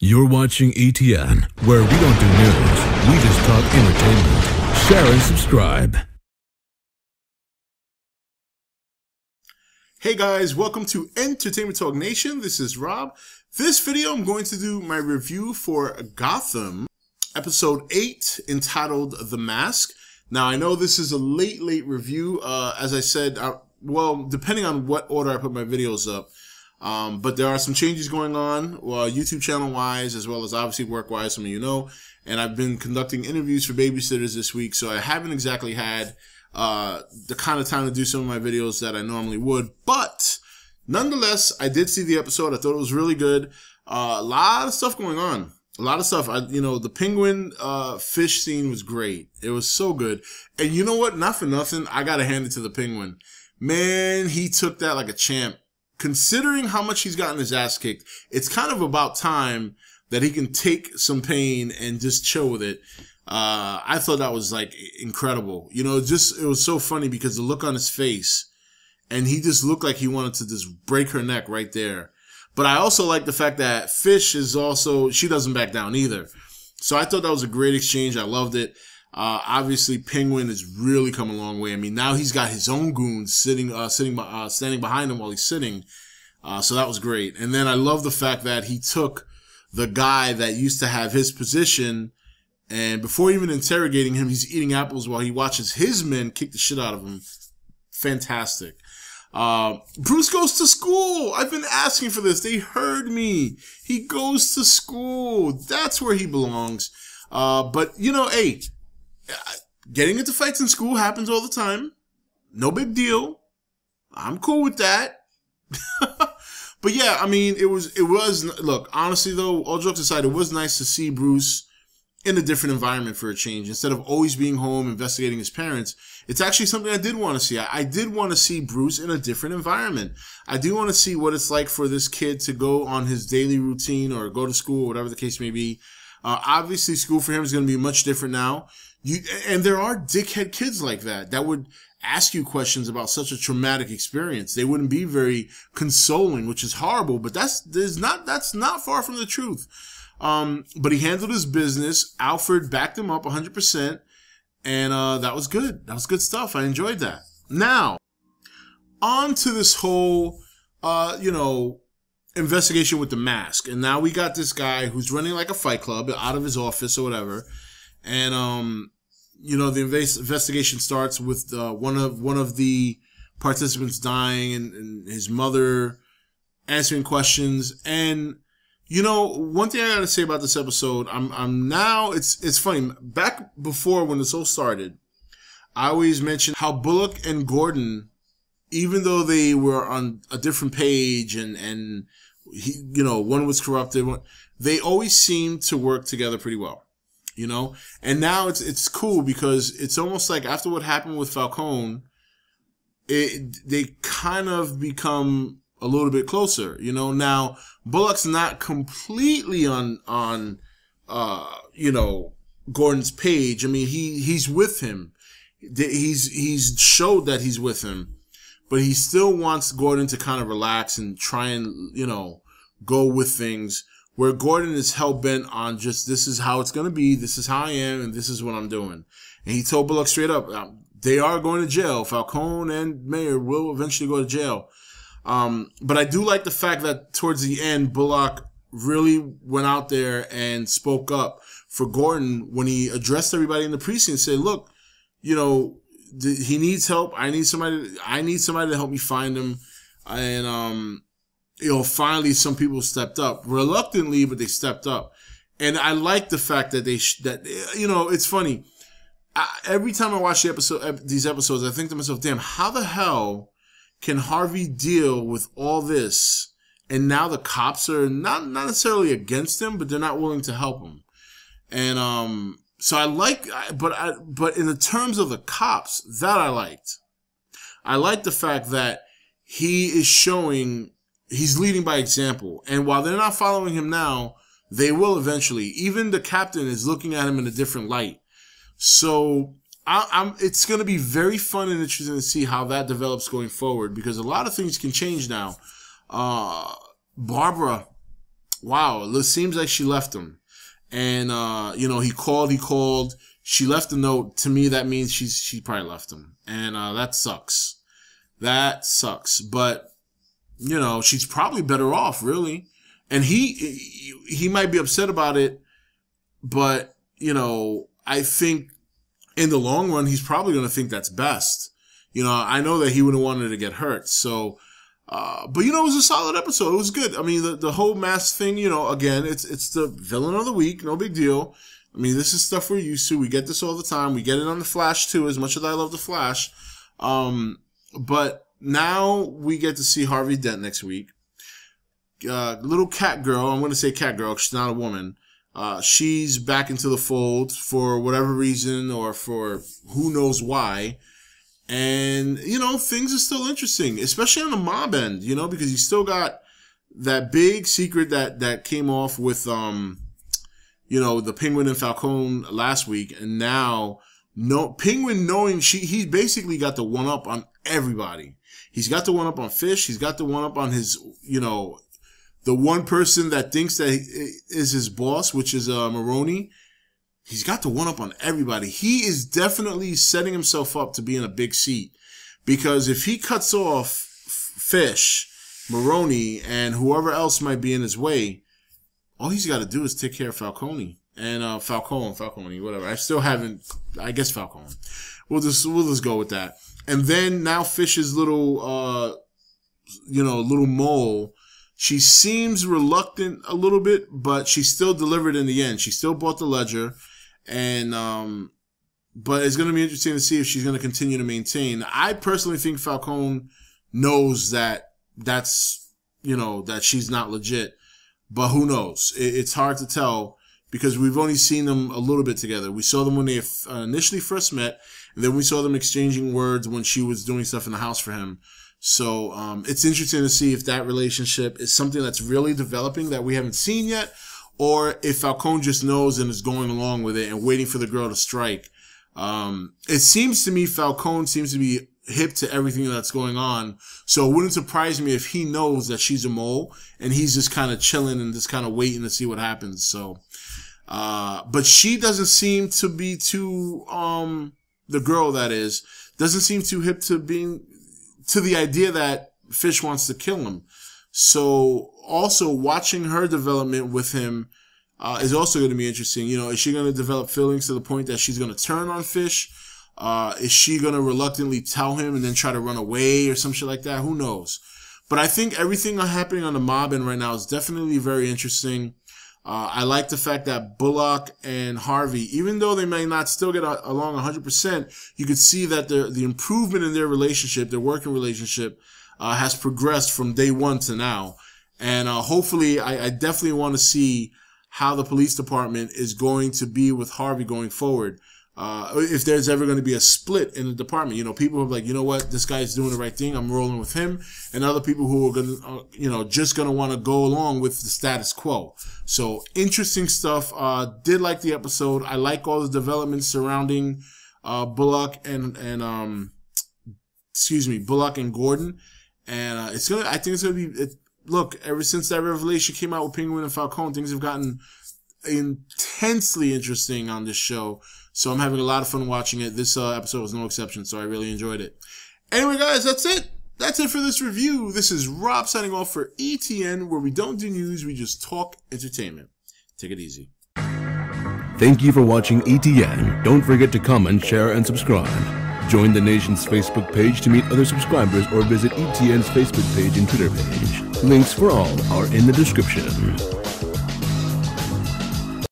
You're watching E.T.N, where we don't do news, we just talk entertainment. Share and subscribe. Hey guys, welcome to Entertainment Talk Nation. This is Rob. This video I'm going to do my review for Gotham, episode 8, entitled The Mask. Now I know this is a late review, as I said, well, depending on what order I put my videos up. But there are some changes going on, YouTube channel wise, as well as obviously work wise, some of you know, and I've been conducting interviews for babysitters this week, so I haven't exactly had the kind of time to do some of my videos that I normally would, but nonetheless, I did see the episode. I thought it was really good. A lot of stuff going on. A lot of stuff. The penguin fish scene was great. It was so good. And you know what? Not for nothing, I gotta hand it to the penguin. Man, he took that like a champ. Considering how much he's gotten his ass kicked, it's kind of about time that he can take some pain and just chill with it. I thought that was like incredible. You know, it was so funny because the look on his face, and he just looked like he wanted to just break her neck right there. But I also like the fact that Fish is also, she doesn't back down either. So I thought that was a great exchange. I loved it. Obviously Penguin has really come a long way. I mean, now he's got his own goons standing behind him while he's sitting. So that was great. And then I love the fact that he took the guy that used to have his position, and before even interrogating him, he's eating apples while he watches his men kick the shit out of him. Fantastic. Bruce goes to school. I've been asking for this. They heard me. He goes to school. That's where he belongs. But you know, hey, getting into fights in school happens all the time. No big deal. I'm cool with that. But yeah, I mean, it was, look, honestly though, all jokes aside, it was nice to see Bruce in a different environment for a change. Instead of always being home investigating his parents, it's actually something I did want to see. I did want to see Bruce in a different environment. I do want to see what it's like for this kid to go on his daily routine or go to school, whatever the case may be. Obviously, school for him is going to be much different now. And there are dickhead kids like that would ask you questions about such a traumatic experience. They wouldn't be very consoling, which is horrible, but that's not far from the truth. But he handled his business. Alfred backed him up 100%, and that was good. That was good stuff. I enjoyed that. Now, on to this whole, investigation with the mask. And now we got this guy who's running like a fight club out of his office or whatever. And, the investigation starts with one of the participants dying and his mother answering questions. And, one thing I gotta say about this episode, I'm now, it's funny. Back before when this all started, I always mentioned how Bullock and Gordan, even though they were on a different page and one was corrupted, they always seemed to work together pretty well, and now it's cool because it's almost like after what happened with Falcone, they kind of become a little bit closer, now Bullock's not completely on Gordon's page. I mean, he's with him. He's showed that he's with him. But he still wants Gordan to kind of relax and try and, go with things, where Gordan is hell-bent on just, this is how it's going to be, this is how I am, and this is what I'm doing. And he told Bullock straight up, they are going to jail. Falcone and Mayor will eventually go to jail. But I do like the fact that towards the end, Bullock really went out there and spoke up for Gordan when he addressed everybody in the precinct and said, look, he needs help. I need somebody to help me find him. And, finally some people stepped up reluctantly, but they stepped up. And I like the fact that it's funny. Every time I watch these episodes, I think to myself, damn, how the hell can Harvey deal with all this? And now the cops are not necessarily against him, but they're not willing to help him. And, so I like, but in the terms of the cops, that I liked. I like the fact that he is showing, he's leading by example. And while they're not following him now, they will eventually. Even the captain is looking at him in a different light. So it's going to be very fun and interesting to see how that develops going forward, because a lot of things can change now. Barbara wow, it seems like she left him. And, you know, he called. She left a note. To me, that means she probably left him. And, that sucks. That sucks. But, you know, she's probably better off, really. And he might be upset about it, but, you know, I think in the long run, he's probably going to think that's best. You know, I know that he wouldn't want her to get hurt. So, but, you know, it was a solid episode. It was good. I mean, the whole mask thing, you know, again, it's the villain of the week. No big deal. I mean, this is stuff we're used to. We get this all the time. We get it on The Flash, too, as much as I love The Flash. But now we get to see Harvey Dent next week. Little cat girl, I'm going to say cat girl, 'cause she's not a woman. She's back into the fold for whatever reason or for who knows why. And, you know, things are still interesting, especially on the mob end, you know, because you still got that big secret that came off with, you know, the Penguin and Falcone last week. And now, Penguin knowing he's basically got the one up on everybody. He's got the one up on Fish. He's got the one up on his, you know, the one person that thinks that is his boss, which is Maroni. He's got the one up on everybody. He is definitely setting himself up to be in a big seat. Because if he cuts off Fish, Maroni, and whoever else might be in his way, all he's got to do is take care of Falcone. And Falcone, whatever. I still haven't, I guess Falcone. We'll just go with that. And then now Fish's little, you know, little mole, she seems reluctant a little bit, but she still delivered in the end. She still bought the ledger. And, but it's going to be interesting to see if she's going to continue to maintain. I personally think Falcone knows that that's, you know, that she's not legit, but who knows? It's hard to tell because we've only seen them a little bit together. We saw them when they initially first met, and then we saw them exchanging words when she was doing stuff in the house for him. So, it's interesting to see if that relationship is something that's really developing that we haven't seen yet, or if Falcone just knows and is going along with it and waiting for the girl to strike. It seems to me Falcone seems to be hip to everything that's going on. So it wouldn't surprise me if he knows that she's a mole and he's just kind of chilling and just kind of waiting to see what happens. So, but she doesn't seem to be too, the girl that is, doesn't seem too hip to the idea that Fish wants to kill him. So also watching her development with him is also going to be interesting. You know, is she going to develop feelings to the point that she's going to turn on Fish? Is she going to reluctantly tell him and then try to run away or some shit like that? Who knows? But I think everything happening on the mob end right now is definitely very interesting. I like the fact that Bullock and Harvey, even though they may not still get along 100%, you could see that the improvement in their relationship, their working relationship, has progressed from day one to now. And hopefully, I definitely want to see how the police department is going to be with Harvey going forward. If there's ever going to be a split in the department, you know, people are like, you know what, this guy's doing the right thing, I'm rolling with him, and other people who are going to, you know, just going to want to go along with the status quo. So interesting stuff. Did like the episode. I like all the developments surrounding Bullock and Bullock and Gordan, and I think it's gonna be. Look, ever since that revelation came out with Penguin and Falcone, things have gotten intensely interesting on this show. So I'm having a lot of fun watching it. This episode was no exception, so I really enjoyed it. Anyway, guys, that's it. That's it for this review. This is Rob signing off for E.T.N, where we don't do news, we just talk entertainment. Take it easy. Thank you for watching E.T.N. Don't forget to comment, share, and subscribe. Join the Nation's Facebook page to meet other subscribers or visit E.T.N's Facebook page and Twitter page. Links for all are in the description.